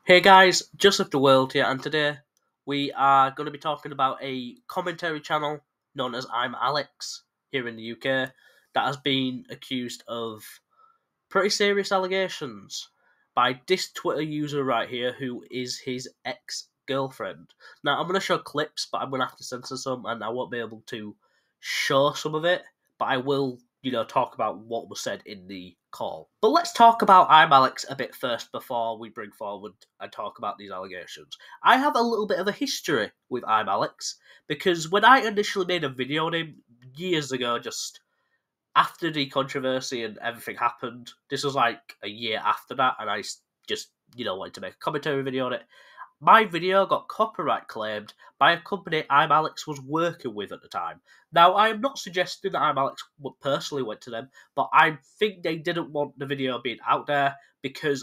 Hey guys, Joseph the World here, and today we are going to be talking about a commentary channel known as ImAllexx here in the UK that has been accused of pretty serious allegations by this Twitter user right here who is his ex-girlfriend. Now, I'm going to show clips, but I'm going to have to censor some and I won't be able to show some of it, but I will, talk about what was said in the call. But let's talk about ImAllexx a bit first before we bring forward and talk about these allegations. I have a little bit of a history with ImAllexx because when I initially made a video on him years ago, just after the controversy and everything happened, this was like a year after that, and I just, wanted to make a commentary video on it. My video got copyright claimed by a company ImAllexx was working with at the time. Now, I am not suggesting that ImAllexx personally went to them, but I think they didn't want the video being out there because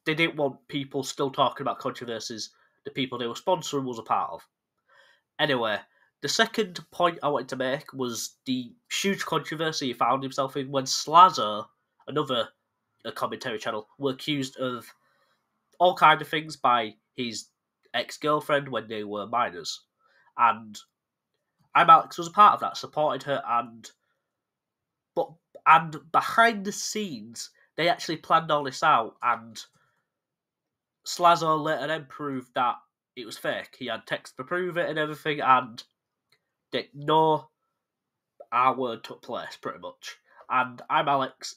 they didn't want people still talking about controversies the people they were sponsoring was a part of. Anyway, the second point I wanted to make was the huge controversy he found himself in when Slazo, another commentary channel, were accused of all kinds of things by his ex-girlfriend when they were minors. And ImAllexx was a part of that, supported her, and behind the scenes, they actually planned all this out, and Slazo later then proved that it was fake. He had text to prove it and everything, and no our word took place, pretty much. And ImAllexx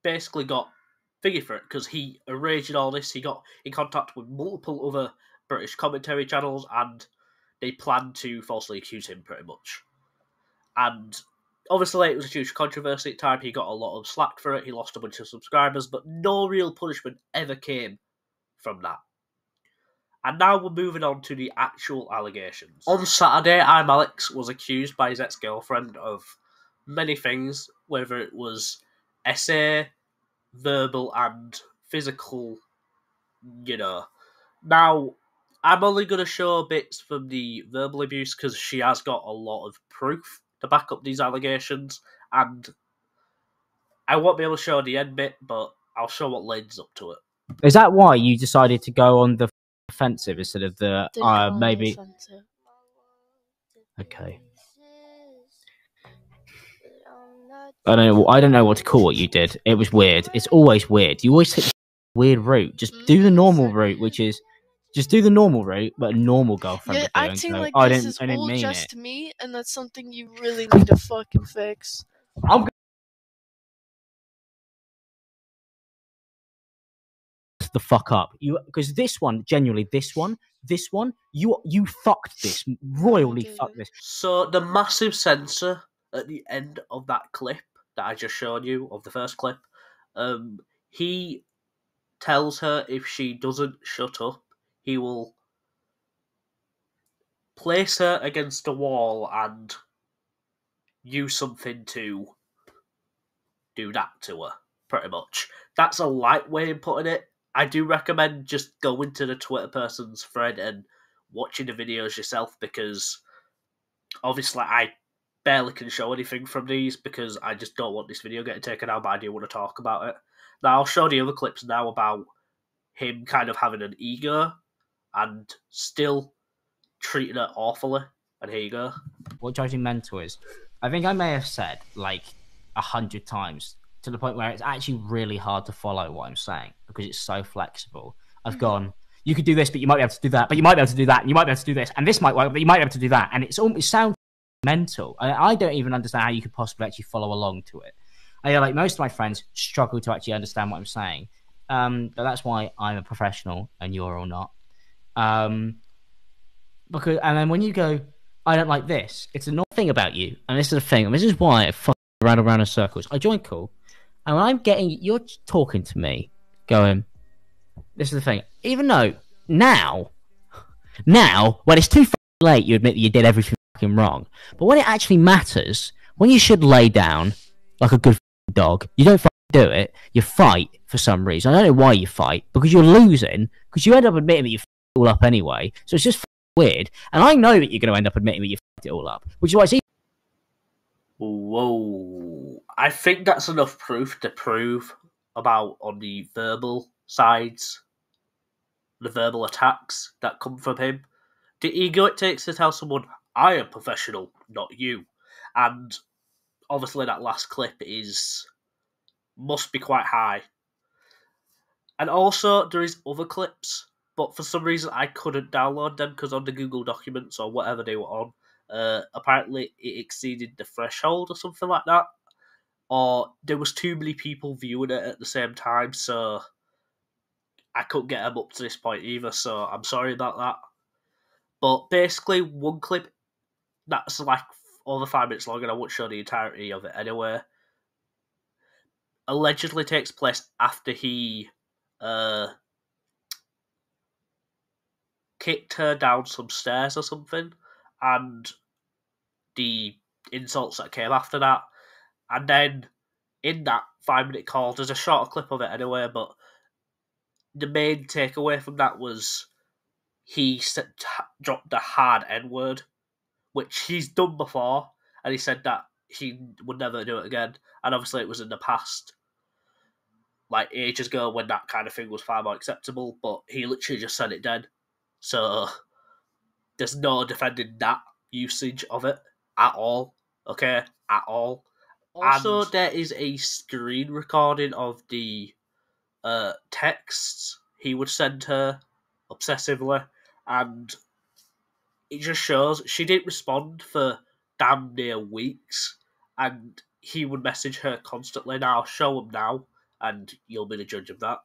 basically got thingy for it because he arranged all this. He got in contact with multiple other British commentary channels and they planned to falsely accuse him, pretty much. And obviously it was a huge controversy at the time. He got a lot of slack for it. He lost a bunch of subscribers, but no real punishment ever came from that. And now we're moving on to the actual allegations. On Saturday, ImAllexx was accused by his ex-girlfriend of many things, whether it was essay, verbal and physical, Now, I'm only going to show bits from the verbal abuse because she has got a lot of proof to back up these allegations, and I won't be able to show the end bit, but I'll show what leads up to it. Is that why you decided to go on the offensive instead of the maybe? Offensive. Okay. I don't know what to call what you did. It was weird. It's always weird. You always take the weird route. Just do the normal route, which is just do the normal route, but a normal girlfriend. You're acting like this is all just me, and that's something you really need to fucking fix. I'm the fuck up, because this one, genuinely, this one, you fucked this royally. Fucked this. So the massive censor at the end of that clip that I just showed you, of the first clip, he tells her if she doesn't shut up, he will place her against a wall and use something to do that to her, pretty much. That's a light way of putting it. I do recommend just going to the Twitter person's thread and watching the videos yourself, because obviously I barely can show anything from these because I just don't want this video getting taken out, but I do want to talk about it. Now, I'll show the other clips now about him kind of having an ego and still treating her awfully. And here you go. What judging mental is, I think I may have said like 100 times, to the point where it's actually really hard to follow what I'm saying because it's so flexible. I've gone, you could do this, but you might be able to do that, but you might be able to do that, and you might be able to do this, and this might work, but you might be able to do that. And it sounds mental. I don't even understand how you could possibly actually follow along to it. Like most of my friends struggle to actually understand what I'm saying. But that's why I'm a professional and you're all not. And then when you go, I don't like this, it's a normal thing about you, and this is the thing, and this is why I fucking around in circles. I join call, and when you're talking to me, going, this is the thing. Even though now, when it's too fucking late, you admit that you did everything fucking wrong. But when it actually matters, when you should lay down like a good dog, you don't fucking do it. You fight for some reason. I don't know why you fight, because you're losing, because you end up admitting that you fucked it all up anyway. So it's just weird. And I know that you're going to end up admitting that you fucked it all up, which is why it's easy. Whoa. I think that's enough proof to prove about on the verbal sides, the verbal attacks that come from him, the ego it takes to tell someone, I am professional, not you. And obviously that last clip must be quite high. And also there is other clips, but for some reason I couldn't download them because on the Google Documents or whatever they were on, apparently it exceeded the threshold or something like that. Or there was too many people viewing it at the same time, so I couldn't get them up to this point either, so I'm sorry about that. But basically, one clip that's like over 5 minutes long, and I won't show the entirety of it anyway, allegedly takes place after he kicked her down some stairs or something, and the insults that came after that. And then in that 5 minute call, there's a shorter clip of it anyway, but the main takeaway from that was he dropped the hard N word, which he's done before, and he said that he would never do it again. And obviously, it was in the past, like ages ago, when that kind of thing was far more acceptable. But he literally just said it then, so there's no defending that usage of it at all. Okay, at all. Also, there is a screen recording of the texts he would send her obsessively, and it just shows she didn't respond for damn near weeks, and he would message her constantly. Now, I'll show him now, and you'll be the judge of that.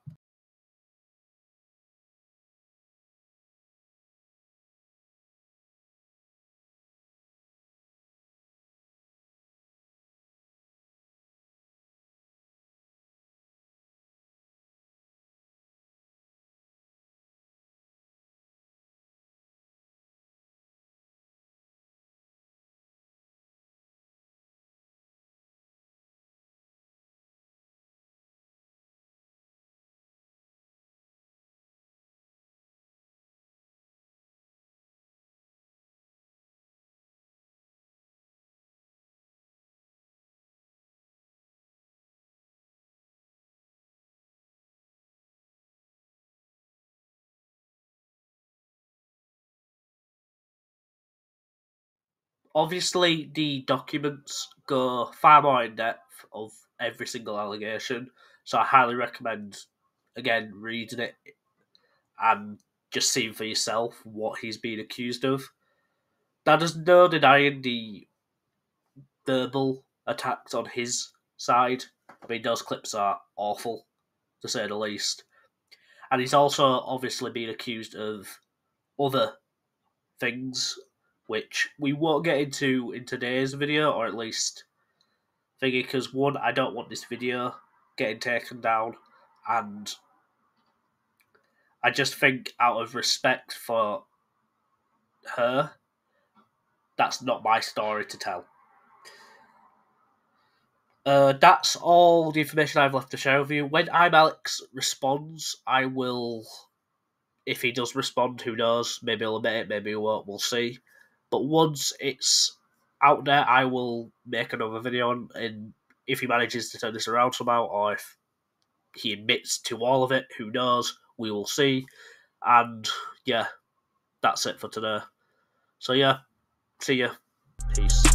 Obviously, the documents go far more in depth of every single allegation, so I highly recommend, again, reading it and just seeing for yourself what he's being accused of. That is no denying the verbal attacks on his side. I mean, those clips are awful, to say the least. And he's also obviously been accused of other things, which we won't get into in today's video, or at least thingy, because one, I don't want this video getting taken down, and I just think out of respect for her, that's not my story to tell. That's all the information I've left to share with you. When ImAllexx responds, I will, if he does respond, who knows, maybe he'll admit it, maybe he won't, we'll see. But once it's out there, I will make another video on, and if he manages to turn this around somehow, or if he admits to all of it, who knows, we will see. And yeah, that's it for today. So yeah, see ya. Peace.